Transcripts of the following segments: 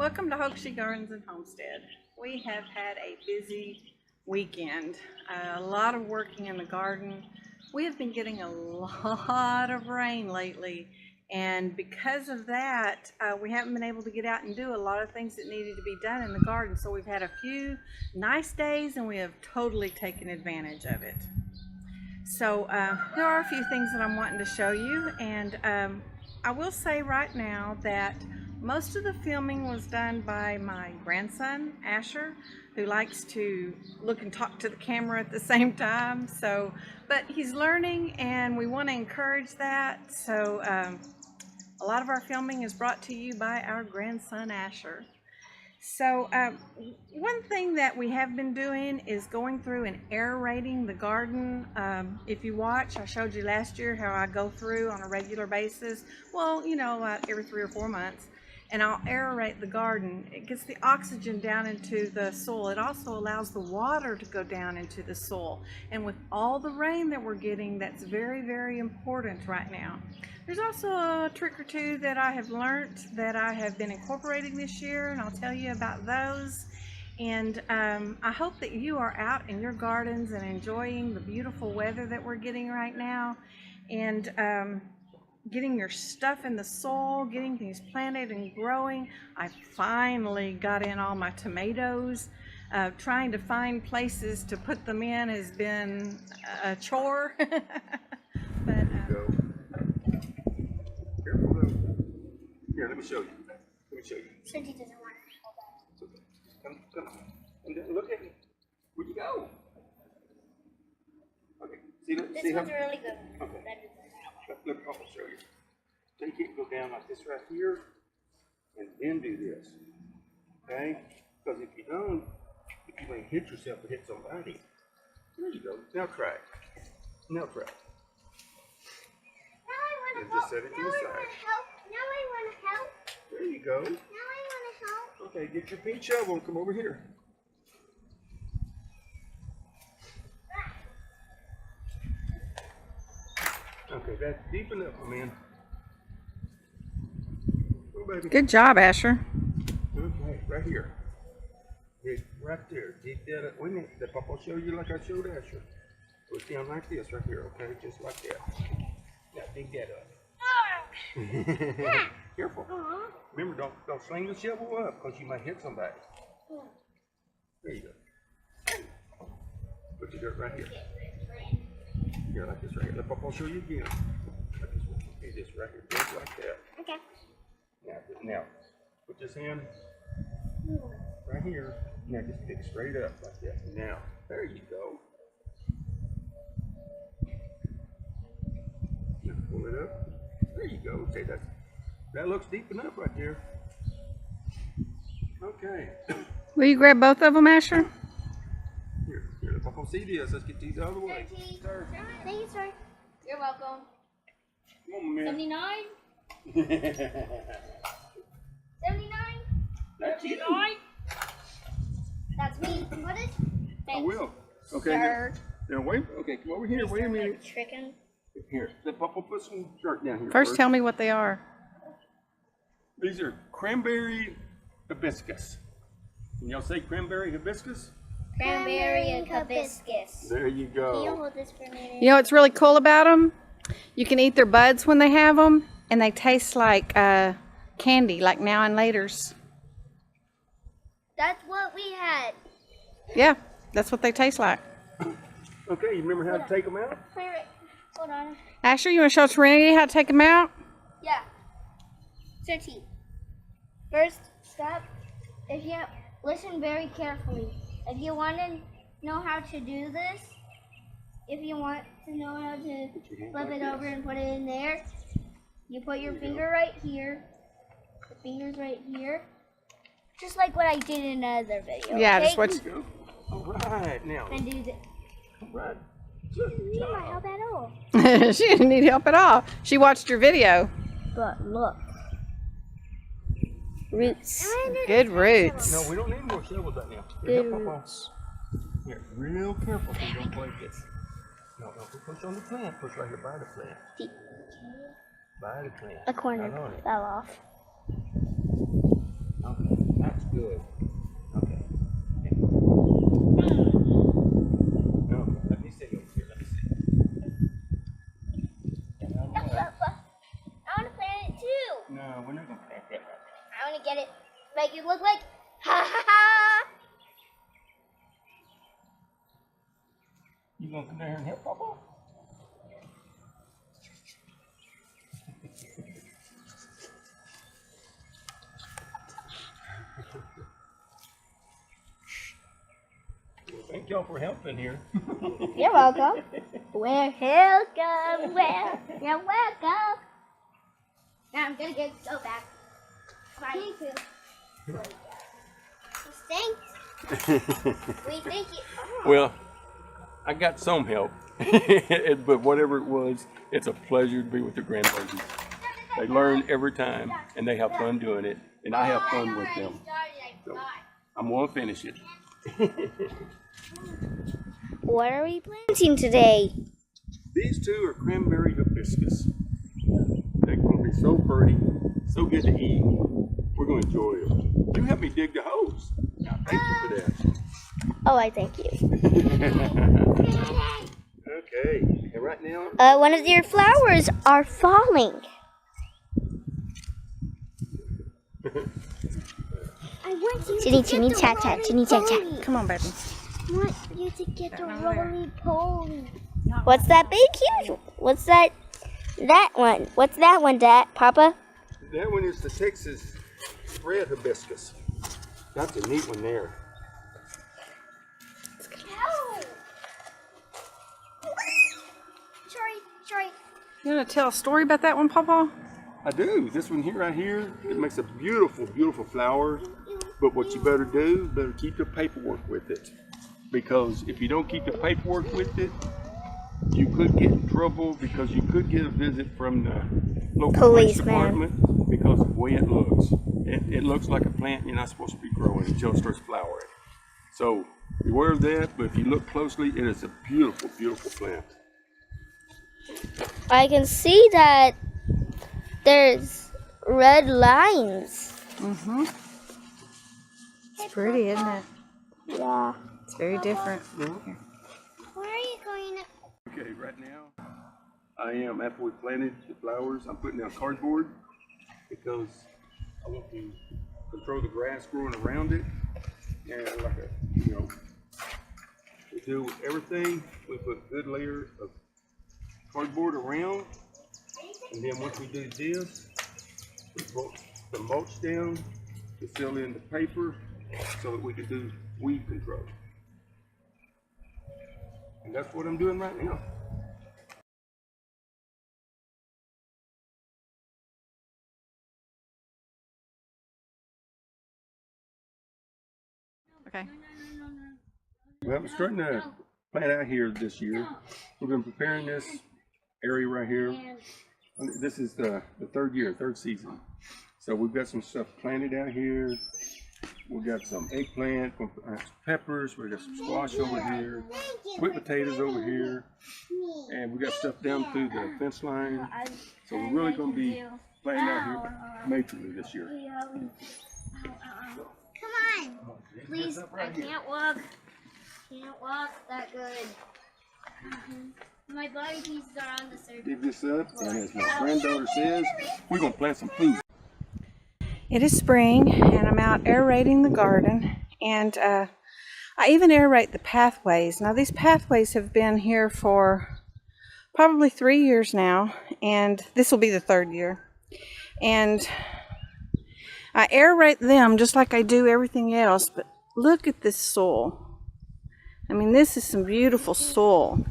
Welcome to Hoaxie Gardens and Homestead. We have had a busy weekend, a lot of working in the garden. We have been getting a lot of rain lately, and because of that, we haven't been able to get out and do a lot of things that needed to be done in the garden. So we've had a few nice days and we have totally taken advantage of it. So there are a few things that I'm wanting to show you, and I will say right now that most of the filming was done by my grandson, Asher, who likes to look and talk to the camera at the same time. But he's learning and we want to encourage that. So a lot of our filming is brought to you by our grandson, Asher. So one thing that we have been doing is going through and aerating the garden. If you watch, I showed you last year how I go through on a regular basis. Well, you know, like every 3 or 4 months. And I'll aerate the garden. It gets the oxygen down into the soil. It also allows the water to go down into the soil. And with all the rain that we're getting, that's very, very important right now. There's also a trick or two that I have learned that I have been incorporating this year, and I'll tell you about those. And I hope that you are out in your gardens and enjoying the beautiful weather that we're getting right now. And getting your stuff in the soil, getting things planted and growing. I finally got in all my tomatoes. Trying to find places to put them in has been a chore. But careful though. Here, let me show you. Since he doesn't want to hold that. It's okay. Come on. And then look at me. Where'd you go? Okay. This one's really good. Okay. Look, I'll show you. Take it, go down like this right here, and then do this. Okay? Because if you don't, you may hit yourself or hit somebody. There you go. Now try it. Now try it. Now I want to And help. just set it to the side. Now I want to help. There you go. Now I want to help. Okay, get your pink shovel and come over here. Okay, that's deep enough, my man. Oh, baby. good job, Asher. Okay, right here. Dig right there. Dig that up. Wait a minute. The Papa will show you like I showed Asher. Put it down like this right here, okay? Just like that. Now dig that up. Careful. Remember, don't sling the shovel up because you might hit somebody. There you go. Put your dirt right here. Here, like this right here. Let Papa show you again. Like this one. Do this right here, just like that. Okay. Now, put this hand right here. Now just pick straight up like that. Now, there you go. Now pull it up. There you go. Okay, that looks deep enough right there. Okay. Will you grab both of them, Asher? Here, let Papa see this. Let's get these out of the way. Sir. Thank you, sir. You're welcome. Come on, man. 79? 79? That's you. That's me. What is? I will. Okay. Sir. Now wait. Okay, come over here. Wait a minute. Chicken. Here, let Papa put some dirt down here. First, tell me what they are. These are Cranberry Hibiscus. Can y'all say Cranberry Hibiscus? Cranberry Hibiscus. There you Can you go. hold this for a minute? You know what's really cool about them? You can eat their buds when they have them, and they taste like candy, like Now and Laters. That's what we had. Yeah, that's what they taste like. Okay, you remember how to take them out? Wait. Hold on. Asher, you want to show Serenity how to take them out? Yeah. Serenity. First step, if you listen very carefully. If you want to know how to do this, if you want to know how to flip it over and put it in there, you put your finger right here. The finger's right here. Just like what I did in another video. Yeah, okay? just what. Go. All right, now. And do this. All right. You need my help at all. She didn't need help at all. She watched your video. But look. Roots. Good roots. No, we don't need more shovels right now. Good Here, Papa. roots. Here, real careful so you don't break it. No, push on the plant. Push right here by the plant. By the plant. A corner Not on it. fell off. Okay. That's good. Okay. Okay, let me see over here. Let me see. I want to plant it too. No, we're not gonna plant that right I want to get it, make it look like ha ha ha. now. You gonna come down here and help Papa? Well, thank y'all for helping here. You're welcome. We're welcome. You're welcome. Now I'm gonna get go back. Bye. Thanks. We thank you. Oh. Well, I got some help, but whatever it was, it's a pleasure to be with the grandbabies. They learn every time, and they have fun doing it, and I have fun with them. So I'm gonna finish it. What are we planting today? These two are Cranberry Hibiscus. They're gonna be so pretty, so good to eat. We're gonna enjoy them. You helped me dig the hose. Now, thank you for that. Oh, I thank you. Okay, and right now, One of your flowers are falling. I want you to get the roly-poly. Come on, baby. I want you to get the roly-poly. What's that big huge? What's that? That one. What's that one, Dad? Papa? that one is the Texas red hibiscus. That's a neat one there. Sorry. You want to tell a story about that one, Papa? I do. This one here, right here, it makes a beautiful, beautiful flower. But what you better do, better keep the paperwork with it. Because if you don't keep the paperwork with it, you could get in trouble because you could get a visit from the local police department because of the way it looks. It looks like a plant you're not supposed to be growing until it starts flowering. So beware of that, but if you look closely, it is a beautiful, beautiful plant. I can see that there's red lines. Mm-hmm. It's pretty, isn't it? Yeah. It's very different. Where are you going? Okay, right now, I am, after we planted the flowers, I'm putting down cardboard because I want to control the grass growing around it. And like we do with everything, we put a good layer of cardboard around. And then once we do this, we put the mulch down to fill in the paper so that we can do weed control. And that's what I'm doing right now. Okay. Well, I'm starting to plant out here this year. We've been preparing this area right here. This is the third season. So we've got some stuff planted out here. We've got some eggplant, some peppers, we've got some squash over here, sweet potatoes over here, and we got stuff down through the fence line. So we're really going to be planting out here majorly this year. Come on. Please, I can't walk. Can't walk that good. My body pieces are on the surface. Dig this up, and as my granddaughter says, we're going to plant some food. It is spring, and I'm out aerating the garden, and I even aerate the pathways. Now, these pathways have been here for probably 3 years now, and this will be the third year. And I aerate them just like I do everything else, but look at this soil. I mean, this is some beautiful soil.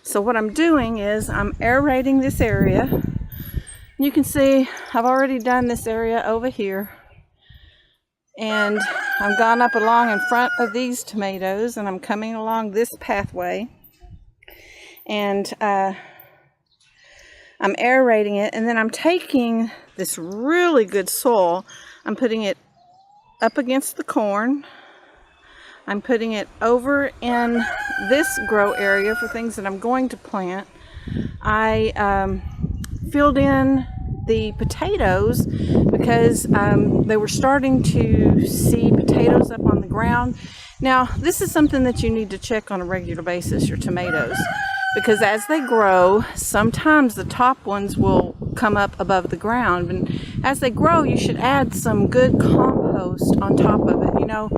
So what I'm doing is I'm aerating this area. You can see I've already done this area over here, and I've gone up along in front of these tomatoes, and I'm coming along this pathway, and I'm aerating it, and then I'm taking this really good soil, I'm putting it up against the corn, I'm putting it over in this grow area for things that I'm going to plant. I filled in the potatoes because they were starting to see potatoes up on the ground. Now, this is something that you need to check on a regular basis, your tomatoes, because as they grow, sometimes the top ones will come up above the ground. And as they grow, you should add some good compost on top of it. You know,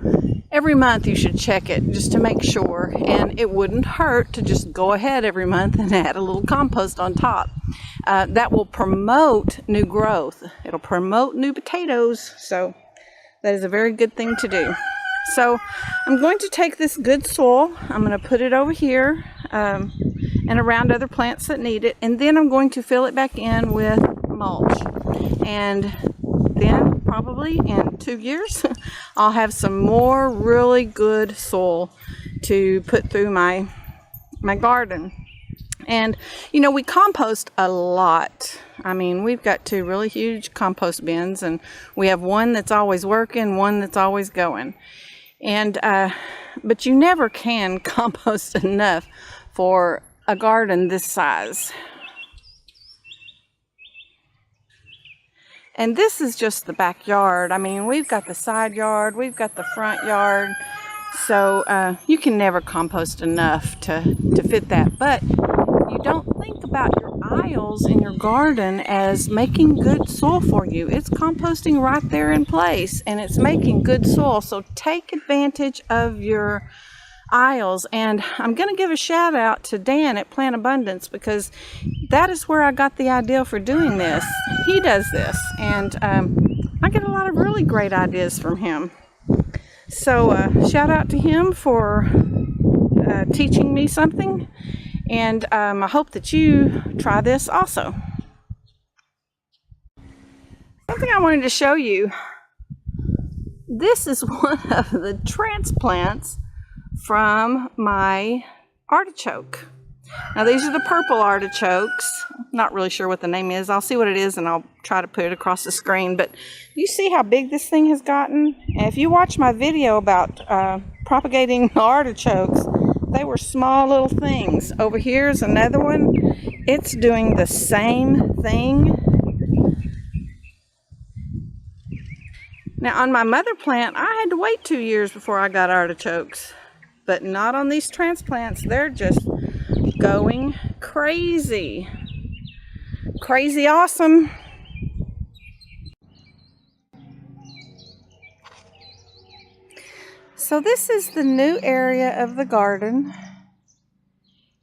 every month you should check it just to make sure, and it wouldn't hurt to just go ahead every month and add a little compost on top. That will promote new growth. It'll promote new potatoes, so that is a very good thing to do. So I'm going to take this good soil, I'm going to put it over here and around other plants that need it, and then I'm going to fill it back in with mulch. And then probably in 2 years I'll have some more really good soil to put through my garden. And you know, we compost a lot. I mean, we've got 2 really huge compost bins, and we have one that's always working, one that's always going. And but you never can compost enough for a garden this size. And this is just the backyard. I mean, we've got the side yard, we've got the front yard, so you can never compost enough to fit that. But you don't think about your aisles in your garden as making good soil for you. It's composting right there in place, and it's making good soil. So take advantage of your aisles. And I'm going to give a shout out to Dan at Plant Abundance, because that is where I got the idea for doing this. He does this, and I get a lot of really great ideas from him. So shout out to him for teaching me something, and I hope that you try this also. Something I wanted to show you. This is one of the transplants from my artichoke. Now these are the purple artichokes. Not really sure what the name is. I'll see what it is and I'll try to put it across the screen. But you see how big this thing has gotten? And if you watch my video about propagating artichokes, they were small little things. Over here is another one. It's doing the same thing. Now on my mother plant, I had to wait 2 years before I got artichokes. But not on these transplants. They're just going crazy. Crazy awesome. So this is the new area of the garden.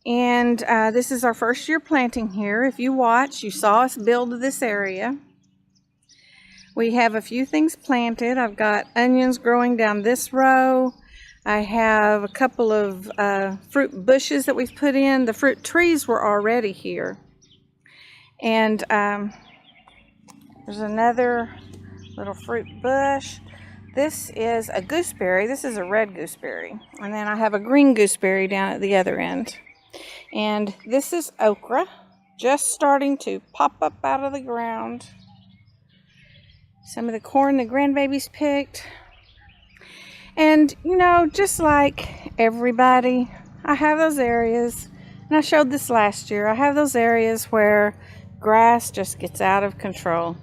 And this is our first year planting here. If you watch, you saw us build this area. We have a few things planted. I've got onions growing down this row. I have a couple of fruit bushes that we've put in. The fruit trees were already here. And there's another little fruit bush. This is a gooseberry. This is a red gooseberry. And then I have a green gooseberry down at the other end. And this is okra, just starting to pop up out of the ground. Some of the corn the grandbabies picked. And, you know, just like everybody, I have those areas, and I showed this last year, I have those areas where grass just gets out of control.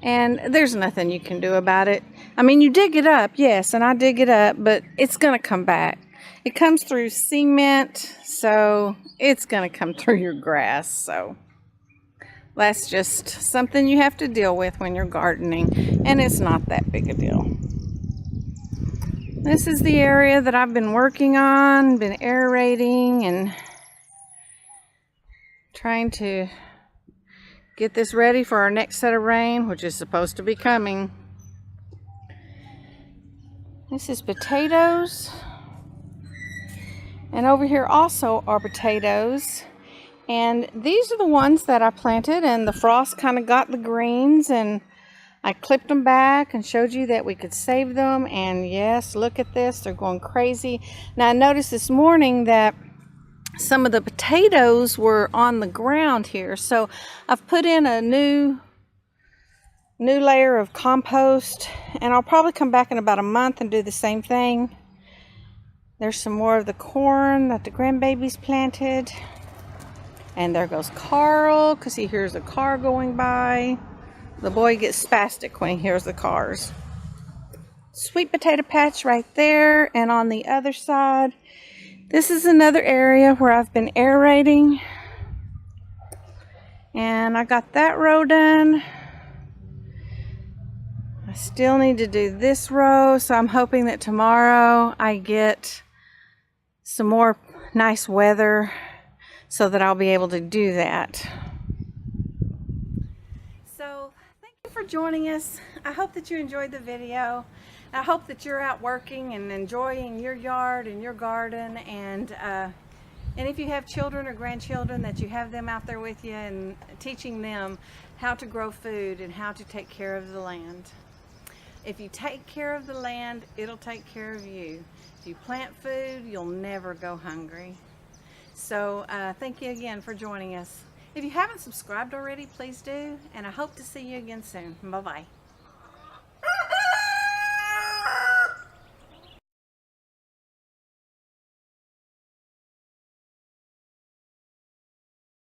And there's nothing you can do about it. I mean, you dig it up, yes, and I dig it up, but it's going to come back. It comes through cement, so it's going to come through your grass. So that's just something you have to deal with when you're gardening, and it's not that big a deal. This is the area that I've been working on, been aerating and trying to get this ready for our next set of rain, which is supposed to be coming. This is potatoes. And over here also are potatoes. And these are the ones that I planted, and the frost kind of got the greens, and I clipped them back and showed you that we could save them. And yes, look at this, they're going crazy. Now I noticed this morning that some of the potatoes were on the ground here, so I've put in a new layer of compost, and I'll probably come back in about a month and do the same thing. There's some more of the corn that the grandbabies planted. And there goes Carl, because he hears a car going by. The boy gets spastic when he hears the cars. Sweet potato patch right there. And on the other side, this is another area where I've been aerating. And I got that row done. I still need to do this row, so I'm hoping that tomorrow I get some more nice weather so that I'll be able to do that. So thank you for joining us. I hope that you enjoyed the video. I hope that you're out working and enjoying your yard and your garden, and if you have children or grandchildren, that you have them out there with you and teaching them how to grow food and how to take care of the land. If you take care of the land, it'll take care of you. If you plant food, you'll never go hungry. So thank you again for joining us. If you haven't subscribed already, please do, and I hope to see you again soon. Bye-bye.